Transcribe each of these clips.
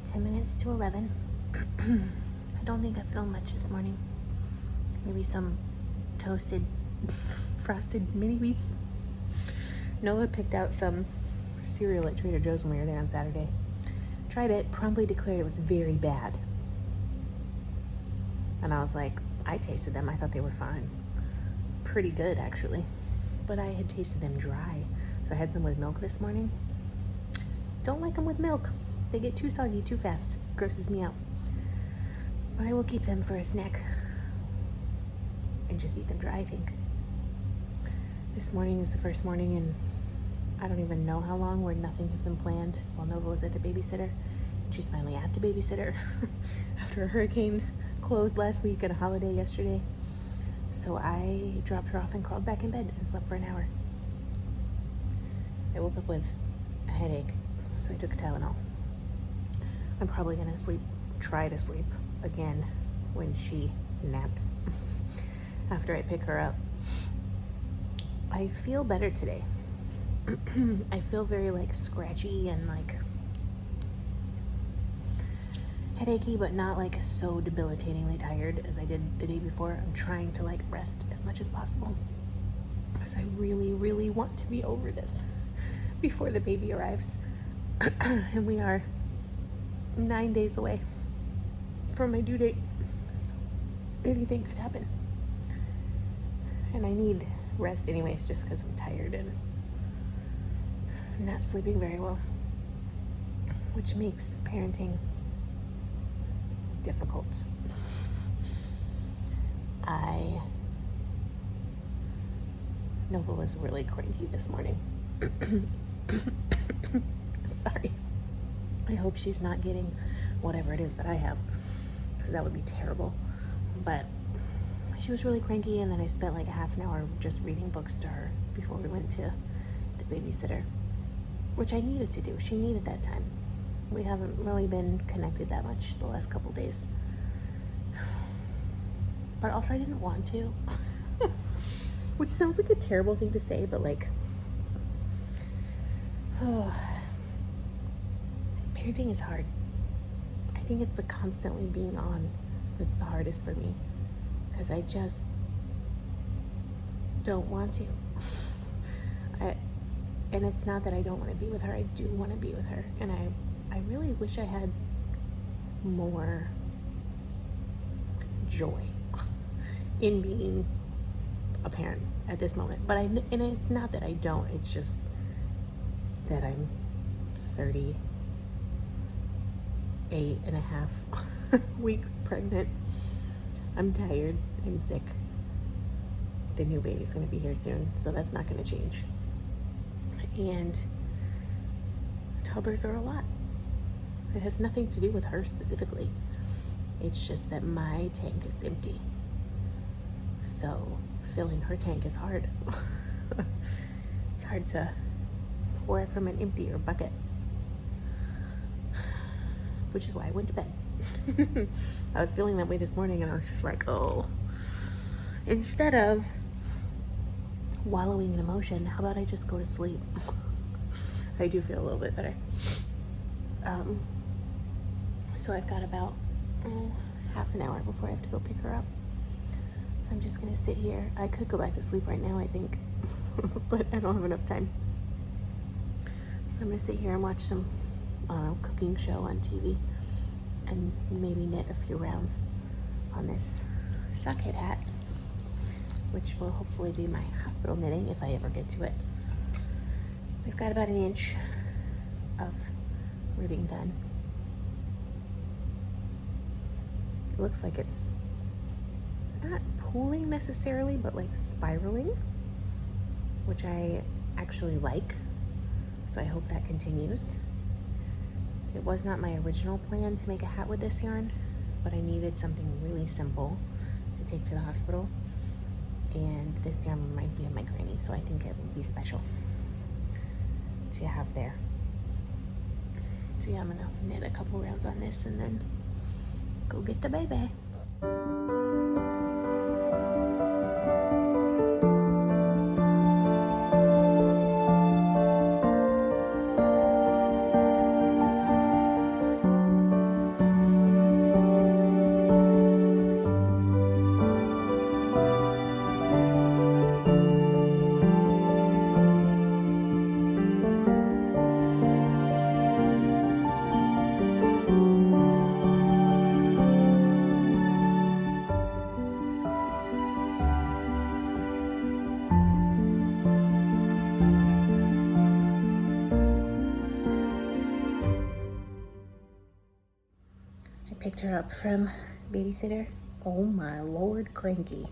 about 10 minutes to 11. I don't think I filmed much this morning. Maybe some toasted frosted mini wheats. Noah picked out some cereal at Trader Joe's when we were there on Saturday. Tried it, promptly declared it was very bad. And I was like, I tasted them. I thought they were fine. Pretty good, actually. But I had tasted them dry. So I had some with milk this morning. Don't like them with milk. They get too soggy too fast. Grosses me out. But I will keep them for a snack. And just eat them dry, I think. This morning is the first morning in I don't even know how long where nothing has been planned while Nova was at the babysitter. She's finally at the babysitter after a hurricane closed last week and a holiday yesterday. So I dropped her off and crawled back in bed and slept for an hour. I woke up with a headache, so I took a Tylenol. I'm probably gonna try to sleep again when she naps after I pick her up. I feel better today. I feel very scratchy and headachy, but not so debilitatingly tired as I did the day before. I'm trying to rest as much as possible because I really, really want to be over this before the baby arrives. And we are 9 days away from my due date, so anything could happen. And I need rest anyways, just because I'm tired and not sleeping very well, which makes parenting difficult. Nova was really cranky this morning. Sorry. I hope she's not getting whatever it is that I have, because that would be terrible. But she was really cranky, and then I spent a half an hour just reading books to her before we went to the babysitter, which I needed to do. She needed that time. We haven't really been connected that much the last couple days. But also I didn't want to. Which sounds like a terrible thing to say, but parenting is hard. I think it's the constantly being on that's the hardest for me, because I just don't want to. And it's not that I don't want to be with her. I do want to be with her. And I really wish I had more joy in being a parent at this moment. But and it's not that I don't. It's just that I'm 38 and a half weeks pregnant. I'm tired. I'm sick. The new baby's going to be here soon, so that's not going to change. And toddlers are a lot. It has nothing to do with her specifically. It's just that my tank is empty. So filling her tank is hard. It's hard to pour it from an emptier bucket. Which is why I went to bed. I was feeling that way this morning, and I was just instead of wallowing in emotion, how about I just go to sleep? I do feel a little bit better. So I've got about half an hour before I have to go pick her up. So I'm just gonna sit here. I could go back to sleep right now, I think, but I don't have enough time. So I'm gonna sit here and watch some cooking show on TV and maybe knit a few rounds on this socket hat, which will hopefully be my hospital knitting if I ever get to it. We've got about an inch of ribbing done. It looks like it's not pooling necessarily, but spiraling, which I actually like. So I hope that continues. It was not my original plan to make a hat with this yarn, but I needed something really simple to take to the hospital. And this yarn reminds me of my granny, so I think it would be special to have there. So yeah, I'm gonna knit a couple rounds on this and then go get the baby. picked her up from babysitter. Oh my Lord, cranky.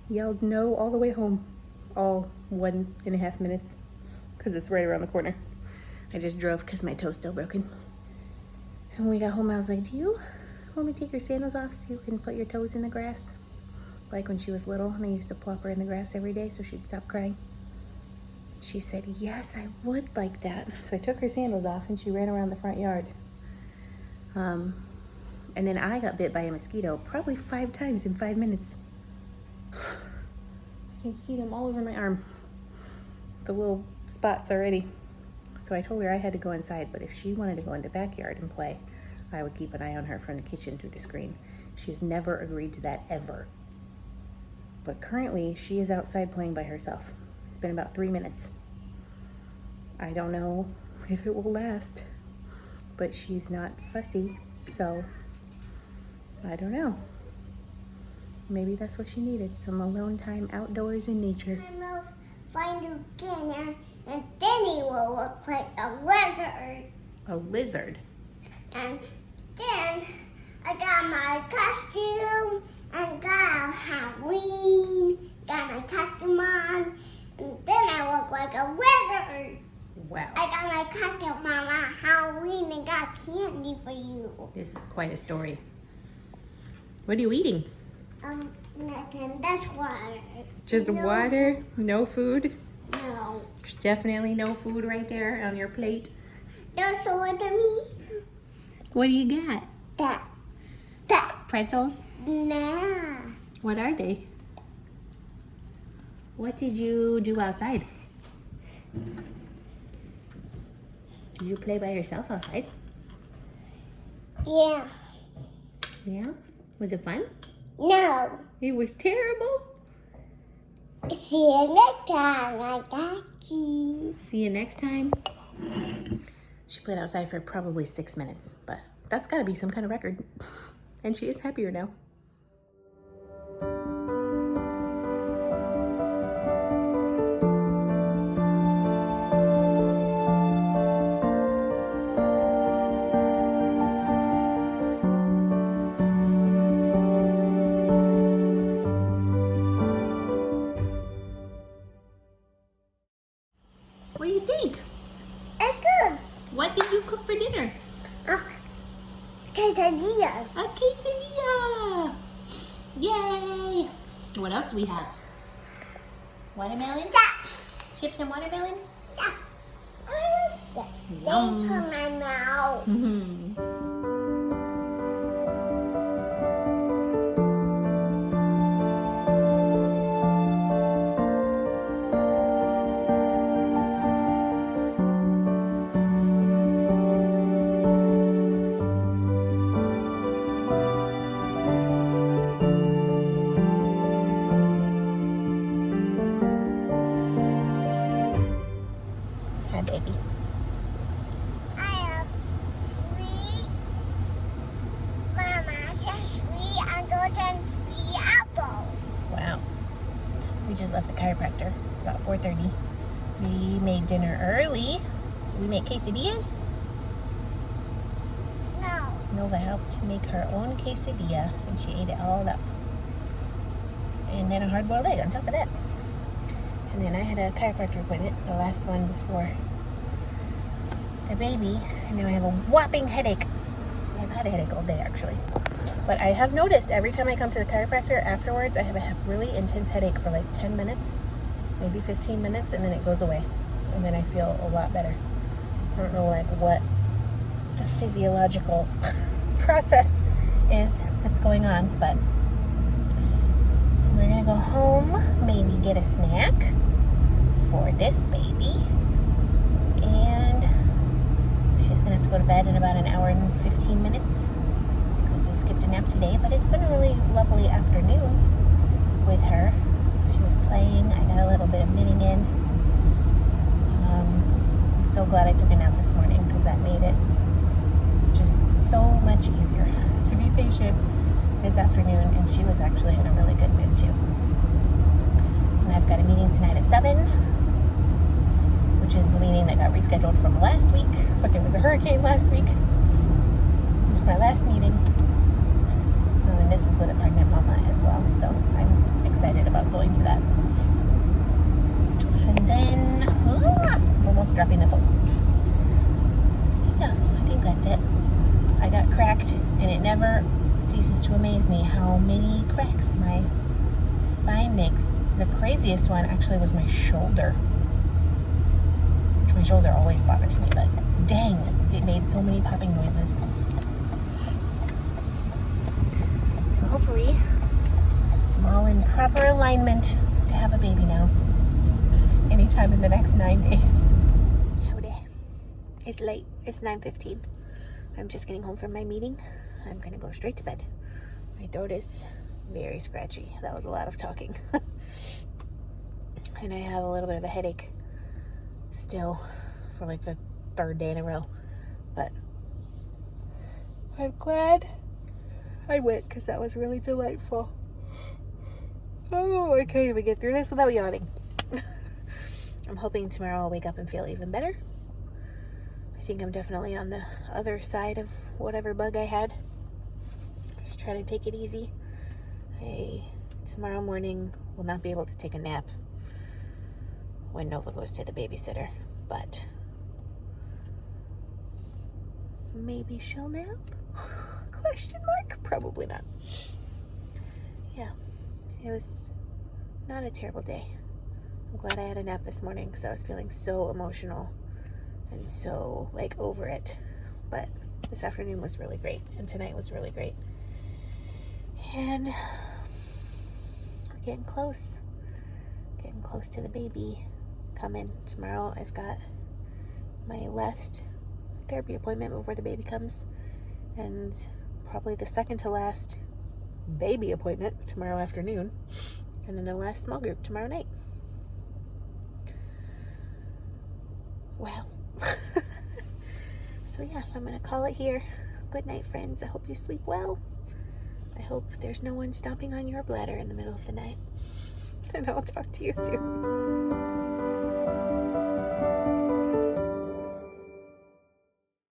Yelled no all the way home. All 1.5 minutes, because it's right around the corner. I just drove because my toe's still broken. And when we got home, I was like, do you want me to take your sandals off so you can put your toes in the grass? Like when she was little, and I used to plop her in the grass every day so she'd stop crying. She said, yes, I would like that. So I took her sandals off and she ran around the front yard. And then I got bit by a mosquito probably 5 times in 5 minutes. I can see them all over my arm. The little spots already. So I told her I had to go inside, but if she wanted to go in the backyard and play, I would keep an eye on her from the kitchen through the screen. She's never agreed to that, ever. But currently, she is outside playing by herself. It's been about 3 minutes. I don't know if it will last, but she's not fussy, so I don't know. Maybe that's what she needed, some alone time outdoors in nature. I will find a dinner, and then he will look like a lizard. A lizard? And then I got my costume, and got a Halloween, got my costume on, and then I look like a lizard. Wow. I got my costume on Halloween and got candy for you. This is quite a story. What are you eating? Nothing. That's water. Just No water? No food? No. There's definitely no food right there on your plate. Don't show it to me. What do you got? That. Pretzels? Nah. What are they? What did you do outside? Did you play by yourself outside? Yeah. Yeah? Was it fun? No. It was terrible? See you next time. I got you. See you next time. She played outside for probably 6 minutes, but that's gotta be some kind of record. And she is happier now. What do you think? It's good. What did you cook for dinner? Quesadillas. A quesadilla! Yay! What else do we have? Watermelon? Steps. Chips and watermelon? Yeah. Yum. Thanks for my mouth. Hi, baby. I have 3 bananas, 3 apples, and 3 apples. Wow. We just left the chiropractor. It's about 4:30. We made dinner early. Did we make quesadillas? No. Nova helped make her own quesadilla, and she ate it all up. And then a hard-boiled egg on top of that. And then I had a chiropractor appointment, the last one before the baby, and now I have a whopping headache. I've had a headache all day, actually. But I have noticed every time I come to the chiropractor afterwards, I have a really intense headache for like 10 minutes, maybe 15 minutes, and then it goes away. And then I feel a lot better. So I don't know like what the physiological process is that's going on, but we're gonna go home, maybe get a snack for this baby, and she's gonna have to go to bed in about an hour and 15 minutes because we skipped a nap today. But it's been a really lovely afternoon with her. She was playing. I got a little bit of knitting in. I'm so glad I took a nap this morning because that made it just so much easier to be patient this afternoon, and she was actually in a really good mood too. And I've got a meeting tonight at 7, which is the meeting that got rescheduled from last week, but there was a hurricane last week, my last meeting. And this is with a pregnant mama as well, so I'm excited about going to that. And then, I'm almost dropping the phone. Yeah, I think that's it. I got cracked, and it never ceases to amaze me how many cracks my spine makes. The craziest one actually was my shoulder. Which my shoulder always bothers me, but dang, it made so many popping noises. So hopefully I'm all in proper alignment to have a baby now. Anytime in the next 9 days. Howdy. It's late. It's 9:15. I'm just getting home from my meeting. I'm gonna go straight to bed. My throat is very scratchy. That was a lot of talking. And I have a little bit of a headache still for like the 3rd day in a row. But I'm glad I went because that was really delightful. Oh, I can't even get through this without yawning. I'm hoping tomorrow I'll wake up and feel even better. I think I'm definitely on the other side of whatever bug I had. Just try to take it easy. Tomorrow morning will not be able to take a nap when Nova goes to the babysitter, but maybe she'll nap? Question mark? Probably not. Yeah, it was not a terrible day. I'm glad I had a nap this morning because I was feeling so emotional and so like over it. But this afternoon was really great, and tonight was really great. And we're getting close to the baby coming. Tomorrow I've got my last therapy appointment before the baby comes, and probably the second to last baby appointment tomorrow afternoon, and then the last small group tomorrow night. Wow. So yeah, I'm gonna call it here. Good night, friends. I hope you sleep well. I hope there's no one stomping on your bladder in the middle of the night. And I'll talk to you soon.